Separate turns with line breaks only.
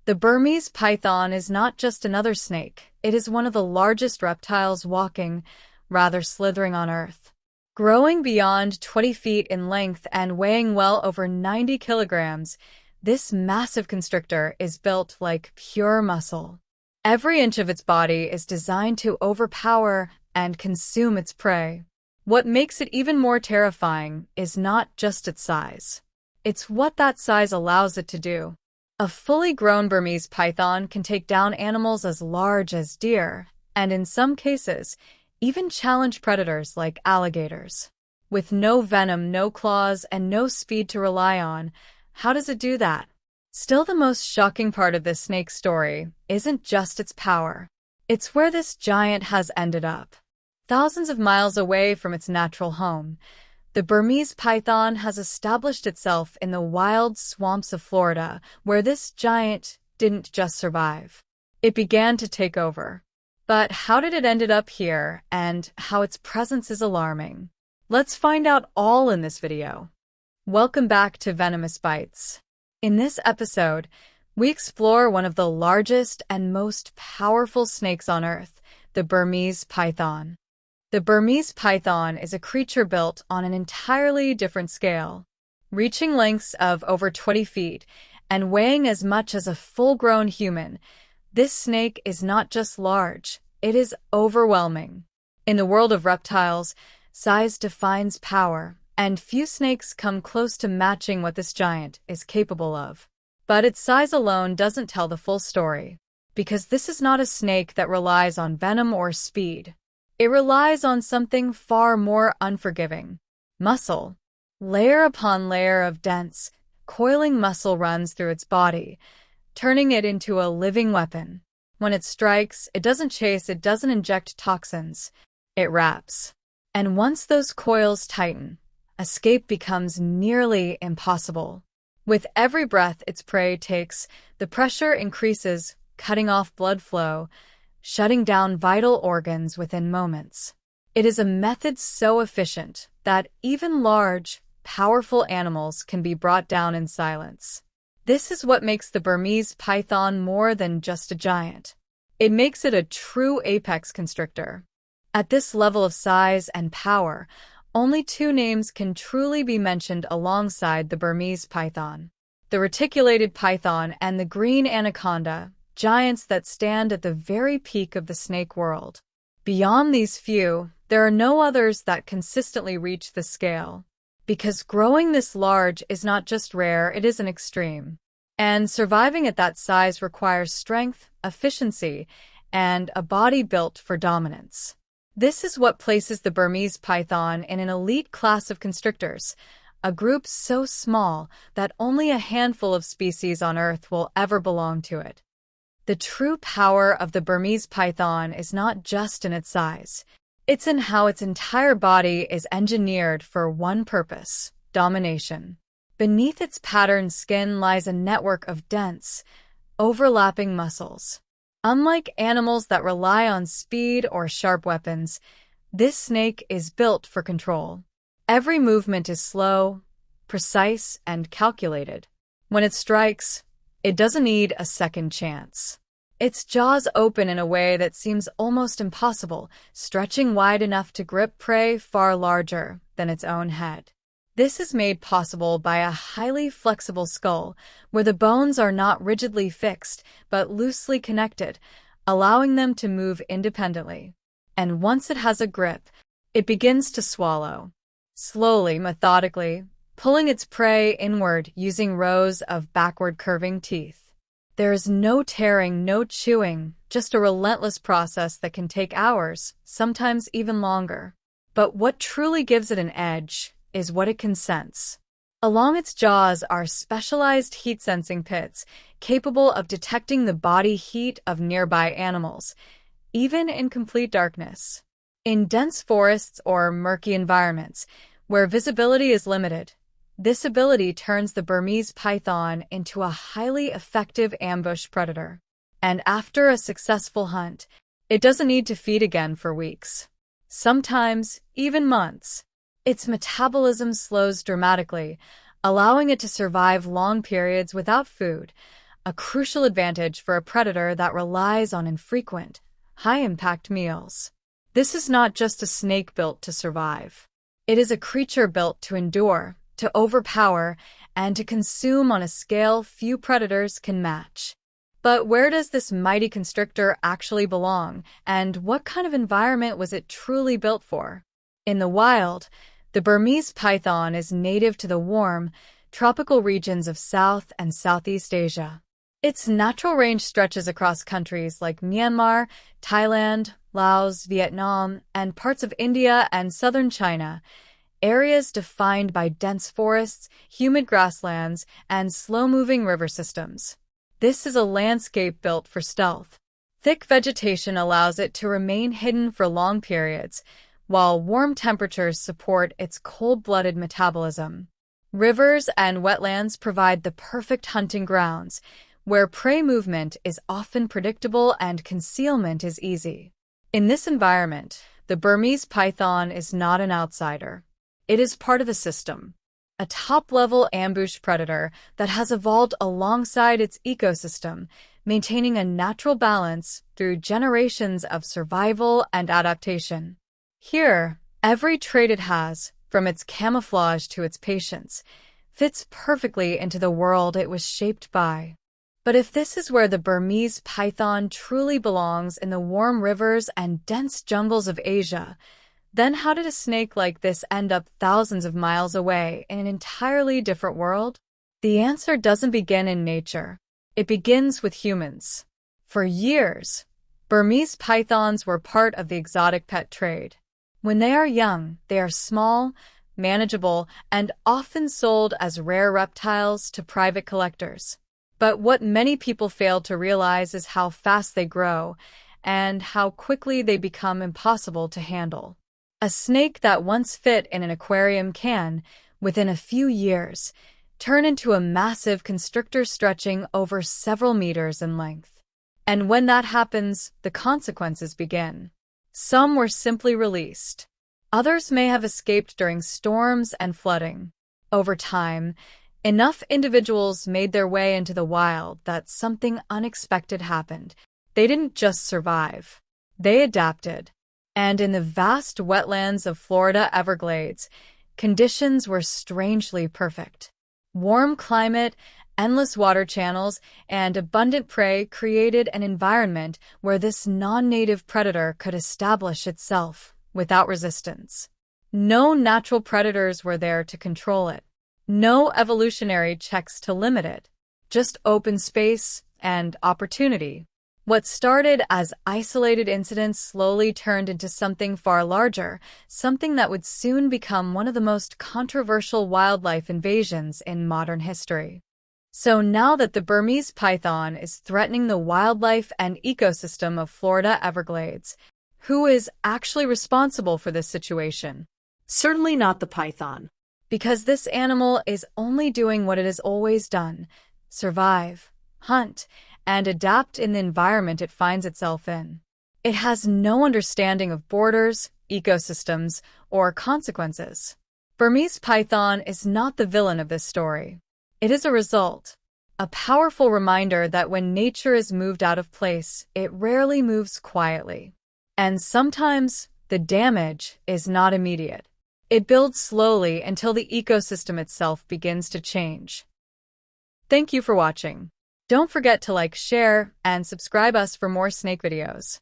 The Burmese python is not just another snake, it is one of the largest reptiles walking, rather slithering on Earth. Growing beyond 20 feet in length and weighing well over 90 kilograms, this massive constrictor is built like pure muscle. Every inch of its body is designed to overpower and consume its prey. What makes it even more terrifying is not just its size. It's what that size allows it to do. A fully grown Burmese python can take down animals as large as deer, and in some cases, even challenge predators like alligators. With no venom, no claws, and no speed to rely on, how does it do that? Still, the most shocking part of this snake story isn't just its power. It's where this giant has ended up. Thousands of miles away from its natural home, the Burmese python has established itself in the wild swamps of Florida, where this giant didn't just survive. It began to take over. But how did it end up here, and how its presence is alarming? Let's find out all in this video. Welcome back to Venomous Bites. In this episode, we explore one of the largest and most powerful snakes on Earth, the Burmese python. The Burmese python is a creature built on an entirely different scale, reaching lengths of over 20 feet and weighing as much as a full-grown human. This snake is not just large, it is overwhelming. In the world of reptiles, size defines power, and few snakes come close to matching what this giant is capable of. But its size alone doesn't tell the full story, because this is not a snake that relies on venom or speed. It relies on something far more unforgiving: muscle. Layer upon layer of dense, coiling muscle runs through its body, turning it into a living weapon. When it strikes, it doesn't chase, it doesn't inject toxins. It wraps. And once those coils tighten, escape becomes nearly impossible. With every breath its prey takes, the pressure increases, cutting off blood flow, shutting down vital organs within moments. It is a method so efficient that even large, powerful animals can be brought down in silence. This is what makes the Burmese python more than just a giant. It makes it a true apex constrictor. At this level of size and power, only two names can truly be mentioned alongside the Burmese python: the reticulated python and the green anaconda, giants that stand at the very peak of the snake world. Beyond these few, there are no others that consistently reach the scale. Because growing this large is not just rare, it is an extreme. And surviving at that size requires strength, efficiency, and a body built for dominance. This is what places the Burmese python in an elite class of constrictors, a group so small that only a handful of species on Earth will ever belong to it. The true power of the Burmese python is not just in its size. It's in how its entire body is engineered for one purpose: domination. Beneath its patterned skin lies a network of dense, overlapping muscles. Unlike animals that rely on speed or sharp weapons, this snake is built for control. Every movement is slow, precise, and calculated. When it strikes, it doesn't need a second chance. Its jaws open in a way that seems almost impossible, stretching wide enough to grip prey far larger than its own head. This is made possible by a highly flexible skull, where the bones are not rigidly fixed, but loosely connected, allowing them to move independently. And once it has a grip, it begins to swallow. Slowly, methodically, pulling its prey inward using rows of backward curving teeth. There is no tearing, no chewing, just a relentless process that can take hours, sometimes even longer. But what truly gives it an edge is what it can sense. Along its jaws are specialized heat-sensing pits, capable of detecting the body heat of nearby animals, even in complete darkness. In dense forests or murky environments, where visibility is limited, this ability turns the Burmese python into a highly effective ambush predator. And after a successful hunt, it doesn't need to feed again for weeks. Sometimes even months. Its metabolism slows dramatically, allowing it to survive long periods without food, a crucial advantage for a predator that relies on infrequent, high-impact meals. This is not just a snake built to survive. It is a creature built to endure, to overpower, and to consume on a scale few predators can match. But where does this mighty constrictor actually belong, and what kind of environment was it truly built for? In the wild, the Burmese python is native to the warm, tropical regions of South and Southeast Asia. Its natural range stretches across countries like Myanmar, Thailand, Laos, Vietnam, and parts of India and southern China, areas defined by dense forests, humid grasslands, and slow-moving river systems. This is a landscape built for stealth. Thick vegetation allows it to remain hidden for long periods, while warm temperatures support its cold-blooded metabolism. Rivers and wetlands provide the perfect hunting grounds, where prey movement is often predictable and concealment is easy. In this environment, the Burmese python is not an outsider. It is part of a system, a top-level ambush predator that has evolved alongside its ecosystem, maintaining a natural balance through generations of survival and adaptation. Here, every trait it has, from its camouflage to its patience, fits perfectly into the world it was shaped by. But if this is where the Burmese python truly belongs, in the warm rivers and dense jungles of Asia, then how did a snake like this end up thousands of miles away in an entirely different world? The answer doesn't begin in nature. It begins with humans. For years, Burmese pythons were part of the exotic pet trade. When they are young, they are small, manageable, and often sold as rare reptiles to private collectors. But what many people fail to realize is how fast they grow and how quickly they become impossible to handle. A snake that once fit in an aquarium can, within a few years, turn into a massive constrictor stretching over several meters in length. And when that happens, the consequences begin. Some were simply released. Others may have escaped during storms and flooding. Over time, enough individuals made their way into the wild that something unexpected happened. They didn't just survive. They adapted. And in the vast wetlands of Florida Everglades, conditions were strangely perfect. Warm climate, endless water channels, and abundant prey created an environment where this non-native predator could establish itself without resistance. No natural predators were there to control it. No evolutionary checks to limit it. Just open space and opportunity. What started as isolated incidents slowly turned into something far larger, something that would soon become one of the most controversial wildlife invasions in modern history. So now that the Burmese python is threatening the wildlife and ecosystem of Florida Everglades, who is actually responsible for this situation?
Certainly not the python.
Because this animal is only doing what it has always done: survive, hunt, and adapt in the environment it finds itself in. It has no understanding of borders, ecosystems, or consequences. Burmese python is not the villain of this story. It is a result, a powerful reminder that when nature is moved out of place, it rarely moves quietly. And sometimes the damage is not immediate. It builds slowly until the ecosystem itself begins to change. Thank you for watching. Don't forget to like, share, and subscribe us for more snake videos.